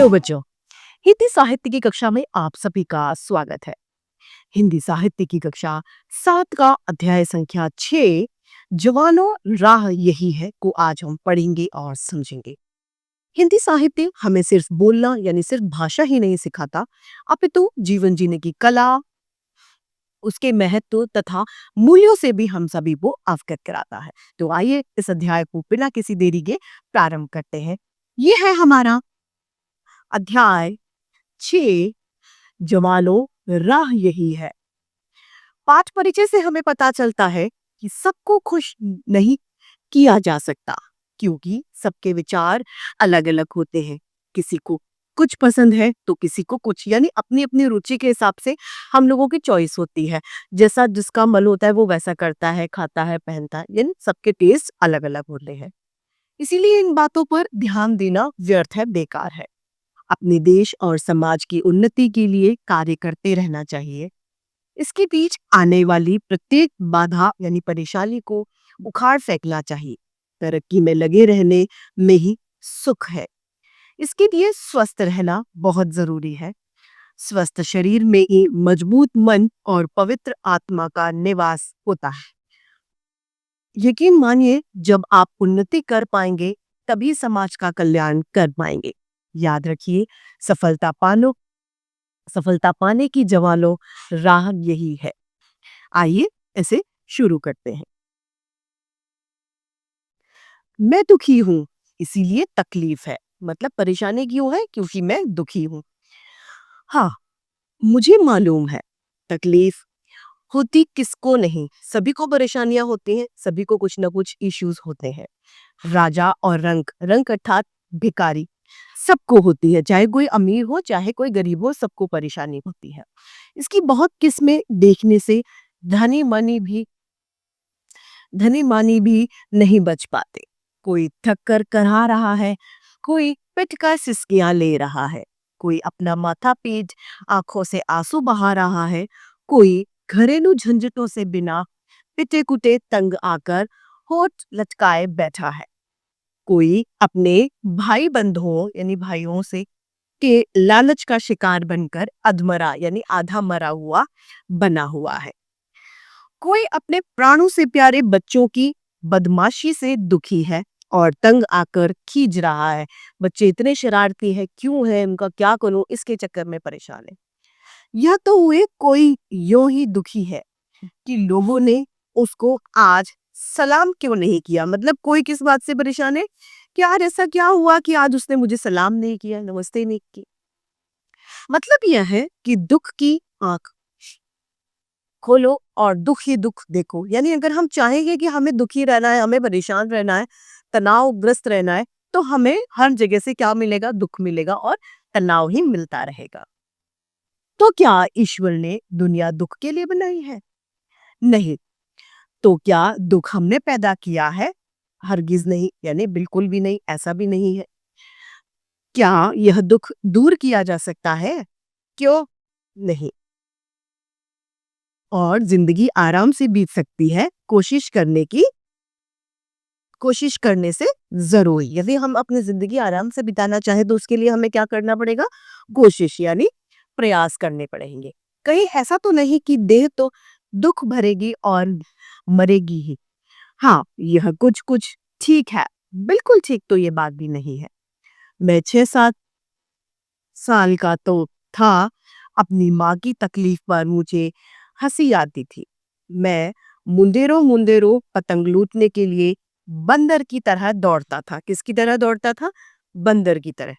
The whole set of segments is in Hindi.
हेलो बच्चों। हिंदी साहित्य की कक्षा में आप सभी का स्वागत है। हिंदी साहित्य की कक्षा 7 का अध्याय संख्या 6 जवानों राह यही है को आज हम पढ़ेंगे और समझेंगे। हिंदी साहित्य हमें सिर्फ बोलना यानी सिर्फ भाषा ही नहीं सिखाता, अपितु जीवन जीने की कला, उसके महत्व तथा मूल्यों से भी हम सभी को अवगत कराता है। तो आइए इस अध्याय को बिना किसी देरी के प्रारंभ करते हैं। ये है हमारा अध्याय 6 जवानों राह यही है। पाठ परिचय से हमें पता चलता है कि सबको खुश नहीं किया जा सकता, क्योंकि सबके विचार अलग अलग होते हैं। किसी को कुछ पसंद है तो किसी को कुछ, यानी अपनी अपनी रुचि के हिसाब से हम लोगों की चॉइस होती है। जैसा जिसका मन होता है वो वैसा करता है, खाता है, पहनता है, यानी सबके टेस्ट अलग अलग होते हैं। इसीलिए इन बातों पर ध्यान देना व्यर्थ है, बेकार है। अपने देश और समाज की उन्नति के लिए कार्य करते रहना चाहिए। इसके बीच आने वाली प्रत्येक बाधा यानी परेशानी को उखाड़ फेंकना चाहिए। तरक्की में लगे रहने में ही सुख है। इसके लिए स्वस्थ रहना बहुत जरूरी है। स्वस्थ शरीर में ही मजबूत मन और पवित्र आत्मा का निवास होता है। यकीन मानिए, जब आप उन्नति कर पाएंगे तभी समाज का कल्याण कर पाएंगे। याद रखिए, सफलता पानो सफलता पाने की जवानों राह यही है। आइए इसे शुरू करते हैं। मैं दुखी हूं, इसीलिए तकलीफ है। मतलब परेशानी क्यों है? क्योंकि मैं दुखी हूं। हाँ, मुझे मालूम है, तकलीफ होती किसको नहीं, सभी को परेशानियां होती हैं, सभी को कुछ ना कुछ इश्यूज होते हैं। राजा और रंक, रंक अर्थात भिखारी, सबको होती है। चाहे कोई अमीर हो चाहे कोई गरीब हो, सबको परेशानी होती है। इसकी बहुत किस्में देखने से धनी मनी भी धनी मानी भी नहीं बच पाते। कोई थक कर कहा रहा है, कोई पिट कर सिसकियां ले रहा है, कोई अपना माथा पीट आंखों से आंसू बहा रहा है, कोई घरेलू झंझटों से बिना पिटे कुटे तंग आकर होठ लटकाए बैठा है, कोई अपने भाई बंधुओं यानी भाइयों से के लालच का शिकार बनकर अधमरा यानी आधा मरा हुआ बना हुआ है। कोई अपने प्राणों से प्यारे बच्चों की बदमाशी से दुखी है और तंग आकर खींच रहा है। बच्चे इतने शरारती है, क्यों है, उनका क्या करूं, इसके चक्कर में परेशान है। यह तो हुए कोई यूं ही दुखी है कि लोगों ने उसको आज सलाम क्यों नहीं किया। मतलब कोई किस बात से परेशान है कि आज ऐसा क्या हुआ कि आज उसने मुझे सलाम नहीं किया, नमस्ते नहीं की। मतलब यह है कि दुख की आंख खोलो और दुख ही दुख देखो। यानी अगर हम चाहेंगे कि हमें दुखी रहना है, हमें परेशान रहना है, तनावग्रस्त रहना है, तो हमें हर जगह से क्या मिलेगा? दुख मिलेगा और तनाव ही मिलता रहेगा। तो क्या ईश्वर ने दुनिया दुख के लिए बनाई है? नहीं। तो क्या दुख हमने पैदा किया है? हरगिज नहीं, यानी बिल्कुल भी नहीं, ऐसा भी नहीं है। क्या यह दुख दूर किया जा सकता है? क्यों नहीं। और जिंदगी आराम से बीत सकती है, कोशिश करने से जरूर। यदि हम अपनी जिंदगी आराम से बिताना चाहे तो उसके लिए हमें क्या करना पड़ेगा? कोशिश यानी प्रयास करने पड़ेंगे। कहीं ऐसा तो नहीं कि देह तो दुख भरेगी और मरेगी ही। हाँ, यह कुछ कुछ ठीक है, बिल्कुल ठीक तो ये बात भी नहीं है। मैं 6-7 साल का तो था, अपनी माँ की तकलीफ पर मुझे हंसी आती थी। मैं मुंडेरों मुंडेरों पतंग लूटने के लिए बंदर की तरह दौड़ता था। किसकी तरह दौड़ता था? बंदर की तरह।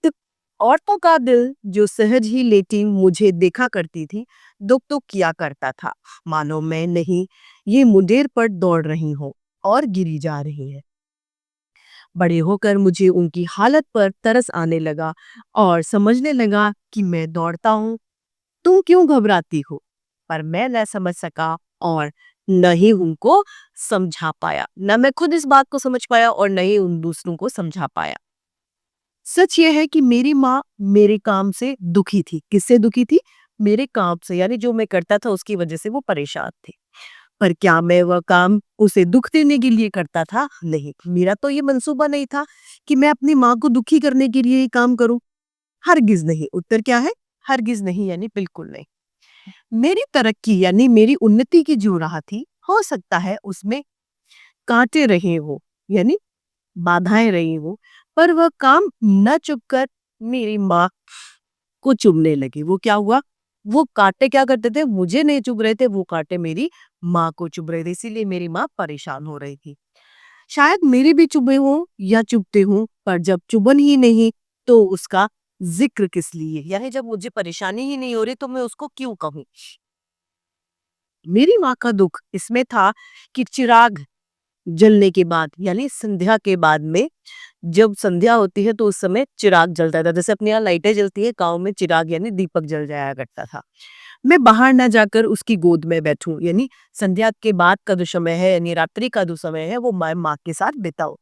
तो औरतों का दिल जो सहज ही लेटी मुझे देखा करती थी, दुख तो किया करता था, मानो मैं नहीं ये मुंडेर पर दौड़ रही हूँ और गिरी जा रही है। बड़े होकर मुझे उनकी हालत पर तरस आने लगा और समझने लगा कि मैं दौड़ता हूँ, तुम क्यों घबराती हो? पर मैं न समझ सका और न ही उनको समझा पाया। न मैं खुद इस बात को समझ पाया और न ही उन दूसरों को समझा पाया। सच यह है कि मेरी माँ मेरे काम से दुखी थी। किससे दुखी थी? मेरे काम से, यानी जो मैं करता था उसकी वजह से वो परेशान थी। पर क्या मैं वह काम उसे दुख देने के लिए करता था? नहीं, मेरा तो ये मंसूबा नहीं था कि मैं अपनी माँ को दुखी करने के लिए ये काम करूं। हरगिज नहीं। उत्तर क्या है? हरगिज नहीं, यानी बिल्कुल नहीं। मेरी तरक्की यानी मेरी उन्नति की जो राह थी, हो सकता है उसमें कांटे रहे हो, यानी बाधाएं रही हो, पर वह काम न चुभकर मेरी माँ को चुभने लगी। वो क्या हुआ? वो कांटे क्या करते थे? मुझे नहीं चुभ रहे थे, वो कांटे मेरी माँ को चुभ रहे थे, इसीलिए मेरी माँ परेशान हो रही थी। शायद मेरे भी चुभे हों या चुभते हों, पर जब चुभन ही नहीं तो उसका जिक्र किस लिए? यानी जब मुझे परेशानी ही नहीं हो रही तो मैं उसको क्यों कहूं? मेरी माँ का दुख इसमें था कि चिराग जलने के बाद, यानी संध्या के बाद में, जब संध्या होती है तो उस समय चिराग जलता था। जैसे अपने यहाँ लाइटें जलती है, गांव में चिराग यानी दीपक जल जाया करता था। मैं बाहर ना जाकर उसकी गोद में बैठूं, यानी संध्या के बाद का जो समय है, यानी रात्रि का जो समय है, वो मैं माँ के साथ बिताऊं।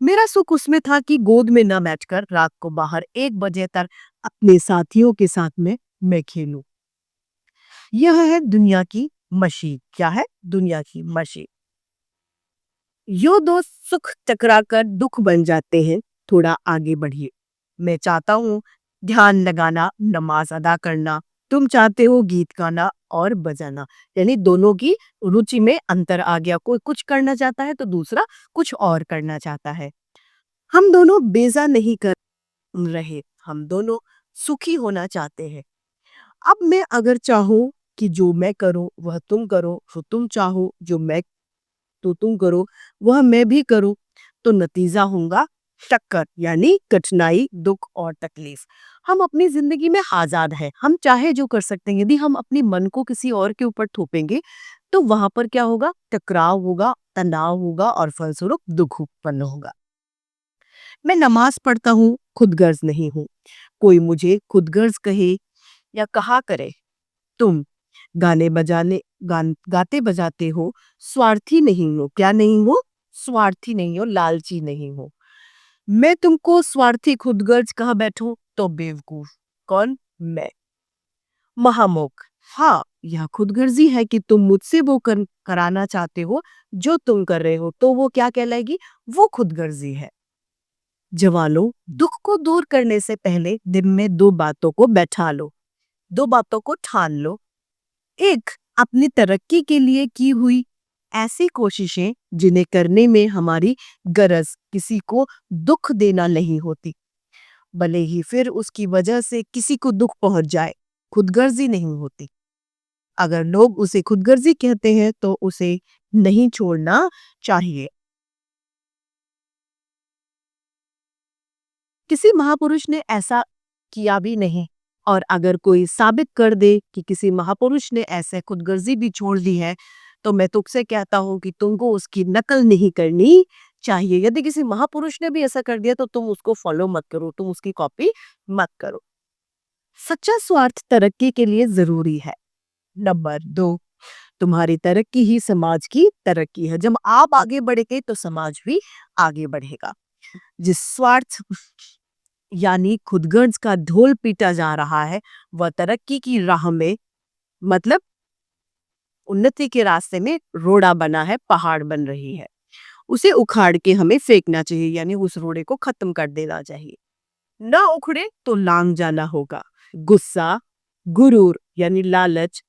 मेरा सुख उसमें था कि गोद में न बैठकर रात को बाहर 1 बजे तक अपने साथियों के साथ में मैं खेलूं। यह है दुनिया की मशी। क्या है? दुनिया की मशी। यो दो सुख टकराकर दुख बन जाते हैं, थोड़ा आगे बढ़िए। मैं चाहता हूँ ध्यान लगाना, नमाज अदा करना, तुम चाहते हो गीत गाना और बजाना, यानी दोनों की रुचि में अंतर आ गया। कोई कुछ करना चाहता है तो दूसरा कुछ और करना चाहता है। हम दोनों बेजा नहीं कर रहे, हम दोनों सुखी होना चाहते हैं। अब मैं अगर चाहूं कि जो मैं करूं वह तुम करो, तो तुम चाहो जो मैं तो तुम करो वह मैं भी करूं, तो नतीजा होगा टक्कर, यानी कठिनाई, दुख और तकलीफ। हम अपनी जिंदगी में आजाद हैं, हम चाहे जो कर सकते हैं। यदि हम अपनी मन को किसी और के ऊपर थोपेंगे तो वहां पर क्या होगा? टकराव होगा, तनाव होगा और फलस्वरूप दुख उत्पन्न होगा। मैं नमाज पढ़ता हूँ, खुदगर्ज नहीं हूँ। कोई मुझे खुदगर्ज कहे या कहा करे, तुम गाते बजाते हो, स्वार्थी नहीं हो। क्या नहीं हो? स्वार्थी नहीं हो, लालची नहीं हो। मैं तुमको स्वार्थी खुदगर्ज कहा बैठूं तो बेवकूफ। कौन? मैं। महामोक। हाँ, यह खुदगर्जी है कि तुम मुझसे वो कराना चाहते हो जो तुम कर रहे हो, तो वो क्या कहलाएगी? वो खुदगर्जी है। जवानों, दुख को दूर करने से पहले दिन में 2 बातों को बैठा लो, 2 बातों को ठान लो। एक, अपनी तरक्की के लिए की हुई ऐसी कोशिशें जिन्हें करने में हमारी गरज किसी को दुख देना नहीं होती, भले ही फिर उसकी वजह से किसी को दुख पहुंच जाए, खुदगर्जी नहीं होती। अगर लोग उसे खुदगर्जी कहते हैं तो उसे नहीं छोड़ना चाहिए। किसी महापुरुष ने ऐसा किया भी नहीं, और अगर कोई साबित कर दे कि किसी महापुरुष ने ऐसे खुदगर्जी भी छोड़ दी है, तो मैं तुझसे कहता हूं कि तुमको उसकी नकल नहीं करनी चाहिए। यदि किसी महापुरुष ने भी ऐसा कर दिया तो तुम उसको फॉलो मत करो, तुम उसकी कॉपी मत करो। सच्चा स्वार्थ तरक्की के लिए जरूरी है। नंबर 2, तुम्हारी तरक्की ही समाज की तरक्की है। जब आप आगे बढ़ेंगे तो समाज भी आगे बढ़ेगा। जिस स्वार्थ यानी खुदगर्ज का ढोल पीटा जा रहा है, वह तरक्की की राह में, मतलब उन्नति के रास्ते में रोड़ा बना है, पहाड़ बन रही है। उसे उखाड़ के हमें फेंकना चाहिए, यानी उस रोड़े को खत्म कर देना चाहिए। ना उखड़े तो लांग जाना होगा। गुस्सा, गुरूर यानी लालच,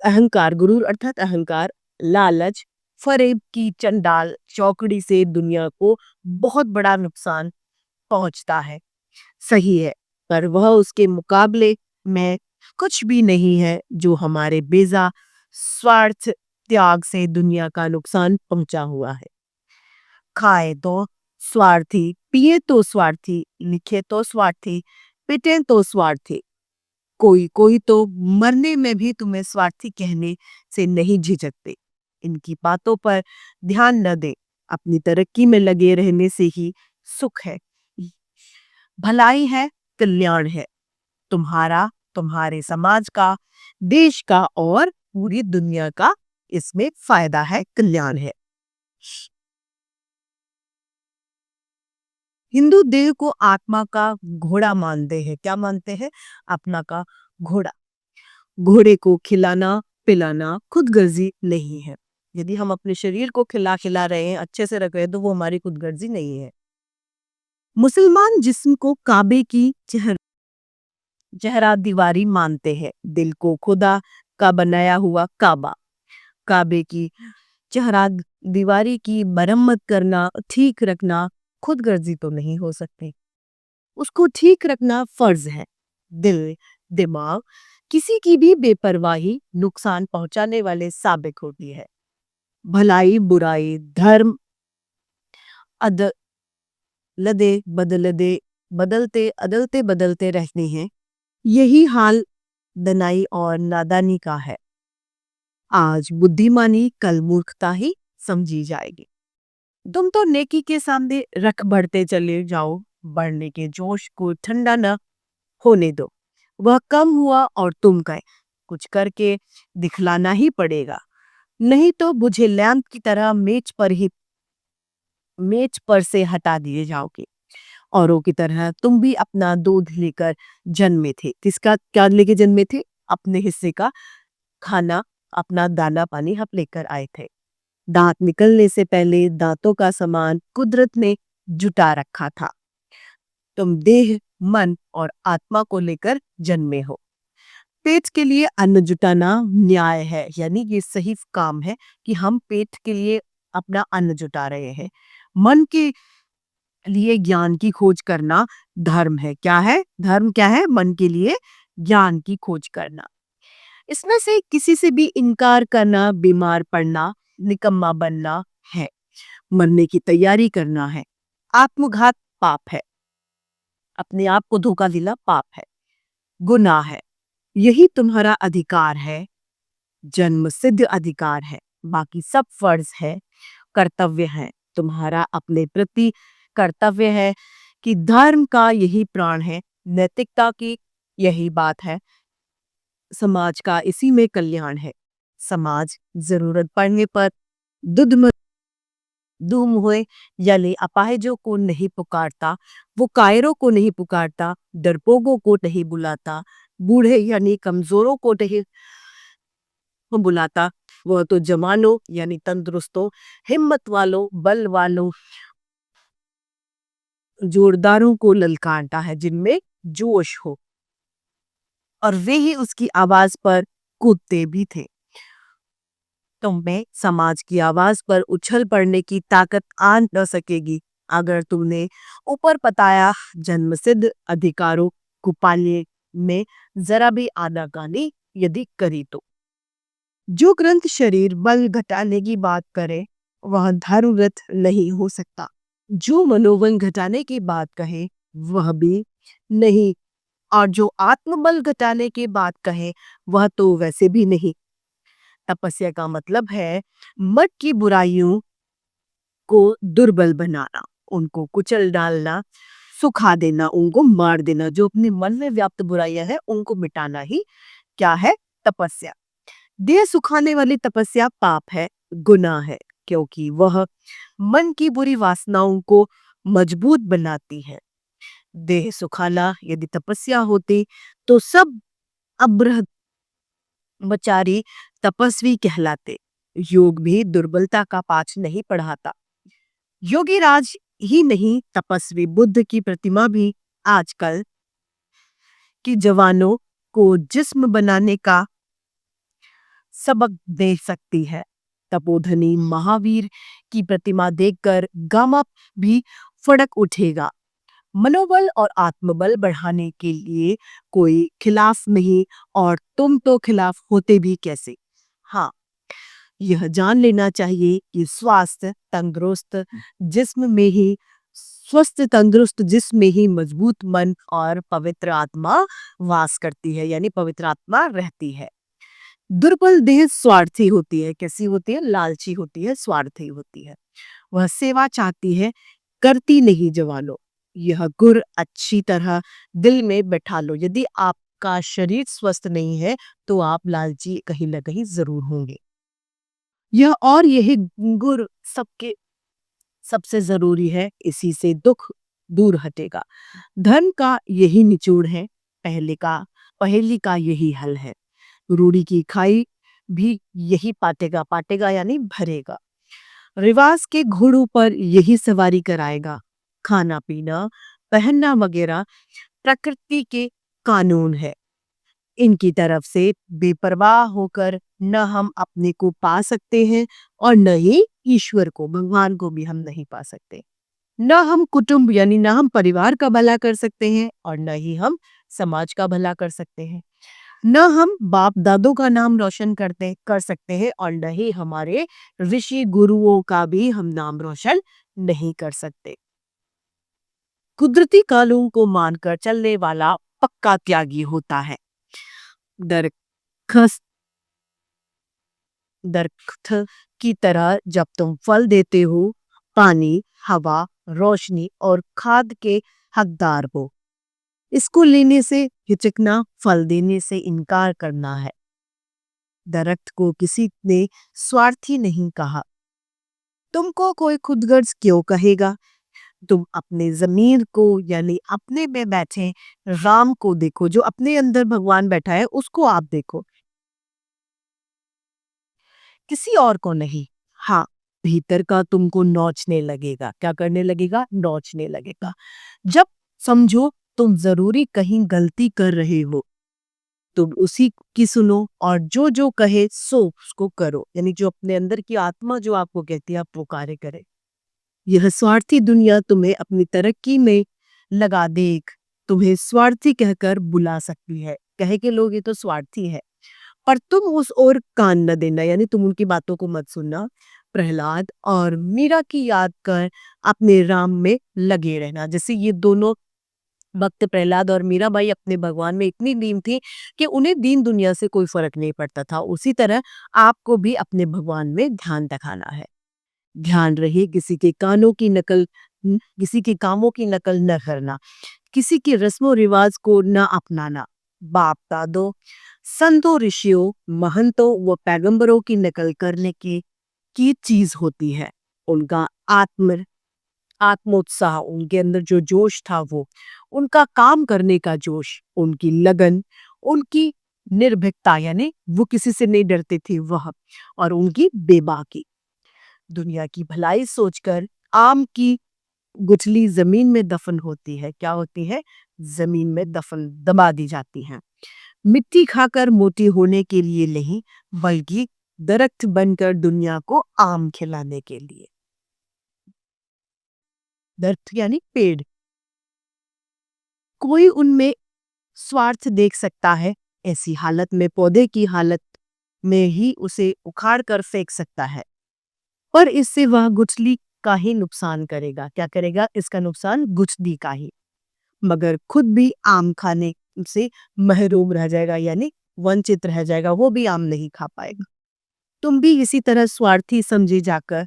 अहंकार, गुरूर अर्थात अहंकार, लालच, फरेब की चंडाल चौकड़ी से दुनिया को बहुत बड़ा नुकसान पहुंचता है। सही है, पर वह उसके मुकाबले में कुछ भी नहीं है जो हमारे बेजा स्वार्थ त्याग से दुनिया का नुकसान पहुंचा हुआ है। खाए तो स्वार्थी, पिए तो स्वार्थी, लिखे तो स्वार्थी, पिटे तो स्वार्थी। कोई कोई तो मरने में भी तुम्हें स्वार्थी कहने से नहीं झिझकते। इनकी बातों पर ध्यान न दे, अपनी तरक्की में लगे रहने से ही सुख है, भलाई है, कल्याण है। तुम्हारा, तुम्हारे समाज का, देश का और पूरी दुनिया का इसमें फायदा है, कल्याण है। हिंदू देह को आत्मा का घोड़ा मानते हैं। क्या मानते हैं? आत्मा का घोड़ा। घोड़े को खिलाना पिलाना खुदगर्जी नहीं है। यदि हम अपने शरीर को खिला रहे हैं, अच्छे से रख रहे हैं, तो वो हमारी खुदगर्जी नहीं है। मुसलमान जिस्म को काबे की चेहरा दीवारी मानते हैं, दिल को खुदा का बनाया हुआ काबा। काबे की चेहरा दीवारी की मरम्मत करना, ठीक रखना खुदगर्जी तो नहीं हो सकती। उसको ठीक रखना फर्ज है। दिल, दिमाग किसी की भी बेपरवाही नुकसान पहुंचाने वाले साबित होती है। भलाई बुराई धर्म अद लदे बदलदे बदलते अदलते बदलते रहते हैं। यही हाल दनाई और नादानी का है। आज बुद्धिमानी कल मूर्खता ही समझी जाएगी। तुम तो नेकी के सामने रख बढ़ते चले जाओ, बढ़ने के जोश को ठंडा न होने दो। वह कम हुआ और तुम गए, कुछ करके दिखलाना ही पड़ेगा, नहीं तो बुझे लैंप की तरह मेज पर से हटा दिए जाओगे। औरों की तरह तुम भी अपना दूध लेकर जन्मे थे। किसका क्या लेके जन्मे थे? अपने हिस्से का खाना, अपना दाना पानी हम लेकर आए थे। दांत निकलने से पहले दांतों का सामान कुदरत ने जुटा रखा था। तुम देह, मन और आत्मा को लेकर जन्मे हो। पेट के लिए अन्न जुटाना न्याय है, यानी ये सही काम है कि हम पेट के लिए अपना अन्न जुटा रहे हैं। मन के लिए ज्ञान की खोज करना धर्म है। क्या है धर्म? क्या है? मन के लिए ज्ञान की खोज करना। इसमें से किसी से भी इनकार करना बीमार पड़ना, निकम्मा बनना है। मरने की तैयारी करना है। आत्मघात पाप है। अपने आप को धोखा देना पाप है, गुनाह है। यही तुम्हारा अधिकार है, जन्म सिद्ध अधिकार है। बाकी सब फर्ज है, कर्तव्य है। तुम्हारा अपने प्रति कर्तव्य है कि धर्म का यही प्राण है, नैतिकता की यही बात है, समाज का इसी में कल्याण है। समाज जरूरत पड़ने पर दुध धूम हुए जले अपाहिजों को नहीं पुकारता, वो कायरों को नहीं पुकारता, डरपोकों को नहीं बुलाता, बूढ़े यानी कमजोरों को नहीं बुलाता। वह तो जवानों यानी तंदुरुस्तों, हिम्मत वालों, बल वालों, जोरदारों को ललकारता है, जिनमें जोश हो। और वे ही उसकी आवाज पर कूदते भी थे। तुम में समाज की आवाज पर उछल पड़ने की ताकत आ न सकेगी अगर तुमने ऊपर बताया जन्मसिद्ध अधिकारों को पाने में जरा भी आनाकानी यदि करी तो। जो ग्रंथ शरीर बल घटाने की बात करे वह धर्मव्रत नहीं हो सकता। जो मनोबल घटाने की बात कहे वह भी नहीं, और जो आत्मबल घटाने की बात कहे वह तो वैसे भी नहीं। तपस्या का मतलब है मठ की बुराइयों को दुर्बल बनाना, उनको कुचल डालना, सुखा देना, उनको मार देना। जो अपने मन में व्याप्त बुराइयां हैं उनको मिटाना ही क्या है? तपस्या। देह सुखाने वाली तपस्या पाप है, गुनाह है, क्योंकि वह मन की बुरी वासनाओं को मजबूत बनाती है। देह सुखाना यदि तपस्या होती तो सब ब्रह्मचारी तपस्वी कहलाते। योग भी दुर्बलता का पाठ नहीं पढ़ाता। योगी राज ही नहीं, तपस्वी बुद्ध की प्रतिमा भी आजकल की जवानों को जिस्म बनाने का सबक दे सकती है। तपोधनी महावीर की प्रतिमा देखकर गामा भी फड़क उठेगा। मनोबल और आत्मबल बढ़ाने के लिए कोई खिलाफ नहीं, और तुम तो खिलाफ होते भी कैसे? हाँ, यह जान लेना चाहिए कि स्वस्थ तंदुरुस्त जिस्म में ही मजबूत मन और पवित्र आत्मा वास करती है, यानी पवित्र आत्मा रहती है। दुर्बल देह स्वार्थी होती है। कैसी होती है? लालची होती है, स्वार्थी होती है। वह सेवा चाहती है, करती नहीं। जवानों, यह गुर अच्छी तरह दिल में बैठा लो। यदि आपका शरीर स्वस्थ नहीं है तो आप लालची कहीं ना कहीं जरूर होंगे। यही गुर सबके सबसे जरूरी है, इसी से दुख दूर हटेगा। धर्म का यही निचोड़ है, पहले का पहेली का यही हल है। रूढ़ी की खाई भी यही पाटेगा, पाटेगा यानी भरेगा। रिवाज के घोड़ों पर यही सवारी कराएगा। खाना पीना, पहनना वगैरह प्रकृति के कानून है। इनकी तरफ से बेपरवाह होकर न हम अपने को पा सकते हैं और न ही ईश्वर को, भगवान को भी हम नहीं पा सकते। न हम कुटुंब यानी न हम परिवार का भला कर सकते हैं और न ही हम समाज का भला कर सकते हैं। न हम बाप दादों का नाम रोशन कर सकते हैं और न ही हमारे ऋषि गुरुओं का भी हम नाम रोशन नहीं कर सकते। कुदरती कानून को मानकर चलने वाला पक्का त्यागी होता है। दरखत दरख्त की तरह जब तुम फल देते हो, पानी, हवा, रोशनी और खाद के हकदार हो। इसको लेने से हिचकना फल देने से इनकार करना है। दरख्त को किसी ने स्वार्थी नहीं कहा। तुमको कोई खुदगर्ज क्यों कहेगा? तुम अपने जमीर को यानी अपने में बैठे राम को देखो, जो अपने अंदर भगवान बैठा है उसको आप देखो, किसी और को नहीं। हाँ, भीतर का तुमको नोचने लगेगा। क्या करने लगेगा? नोचने लगेगा। जब समझो तुम जरूरी कहीं गलती कर रहे हो, तुम उसी की सुनो और जो जो कहे सो उसको करो, यानी जो अपने अंदर की आत्मा जो आपको कहती है आप वो कार्य करे। यह स्वार्थी दुनिया तुम्हें अपनी तरक्की में लगा देख तुम्हें स्वार्थी कहकर बुला सकती है। कहे के लोग ये तो स्वार्थी है, पर तुम उस ओर कान न देना, यानी तुम उनकी बातों को मत सुनना। प्रहलाद और मीरा की याद कर अपने राम में लगे रहना। जैसे ये दोनों भक्त प्रहलाद और मीराबाई अपने भगवान में इतनी लीन थी कि उन्हें दीन दुनिया से कोई फर्क नहीं पड़ता था। उसी तरह आपको भी अपने भगवान में ध्यान रखाना है। ध्यान रहे किसी के किसी के कामों की नकल न करना, किसी के रस्मों रिवाज को न अपनाना। बाप दादों, संतों, ऋषियों, महंतों व पैगंबरों की नकल करने की चीज होती है। उनका आत्मोत्साह, उनके अंदर जो जोश था, वो उनका काम करने का जोश, उनकी लगन, उनकी निर्भीकता यानी वो किसी से नहीं डरते थे वह, और उनकी बेबाकी। दुनिया की भलाई सोचकर आम की गुठली जमीन में दफन होती है। क्या होती है? जमीन में दफन दबा दी जाती है। मिट्टी खाकर मोटी होने के लिए नहीं, बल्कि दरख्त बनकर दुनिया को आम खिलाने के लिए। दरख्त यानी पेड़। कोई उनमें स्वार्थ देख सकता है, ऐसी हालत में पौधे की हालत में ही उसे उखाड़ कर फेंक सकता है, पर इससे वह गुठली का ही नुकसान करेगा। क्या करेगा? इसका नुकसान गुठली का ही, मगर खुद भी आम खाने से महरूम रह जाएगा, यानी वंचित रह जाएगा, वो भी आम नहीं खा पाएगा। तुम भी इसी तरह स्वार्थी समझे जाकर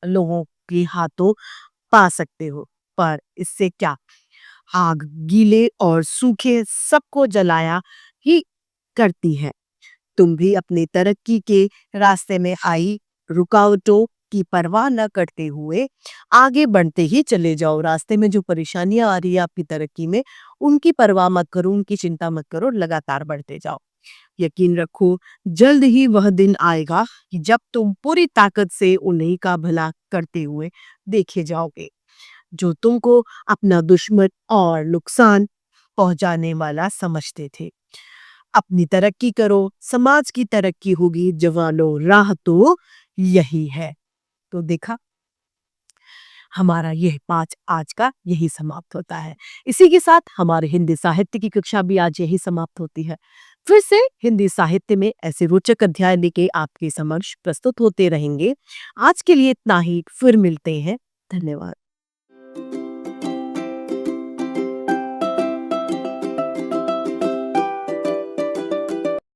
लोगों के हाथों पा सकते हो, पर इससे क्या? आग गीले और सूखे सबको जलाया ही करती है। तुम भी अपनी तरक्की के रास्ते में आई रुकावटों की परवाह न करते हुए आगे बढ़ते ही चले जाओ। रास्ते में जो परेशानियां आ रही है आपकी तरक्की में, उनकी परवाह मत करो, उनकी चिंता मत करो, लगातार बढ़ते जाओ। यकीन रखो, जल्द ही वह दिन आएगा कि जब तुम पूरी ताकत से उन्हीं का भला करते हुए देखे जाओगे जो तुमको अपना दुश्मन और नुकसान पहुंचाने वाला समझते थे। अपनी तरक्की करो, समाज की तरक्की होगी। जवानों, राह तो यही है। तो देखा, हमारा यह पाठ आज का यही समाप्त होता है। इसी के साथ हमारे हिंदी साहित्य की कक्षा भी आज यही समाप्त होती है। फिर से हिंदी साहित्य में ऐसे रोचक अध्याय लेके आपके समक्ष प्रस्तुत होते रहेंगे। आज के लिए इतना ही, फिर मिलते हैं। धन्यवाद।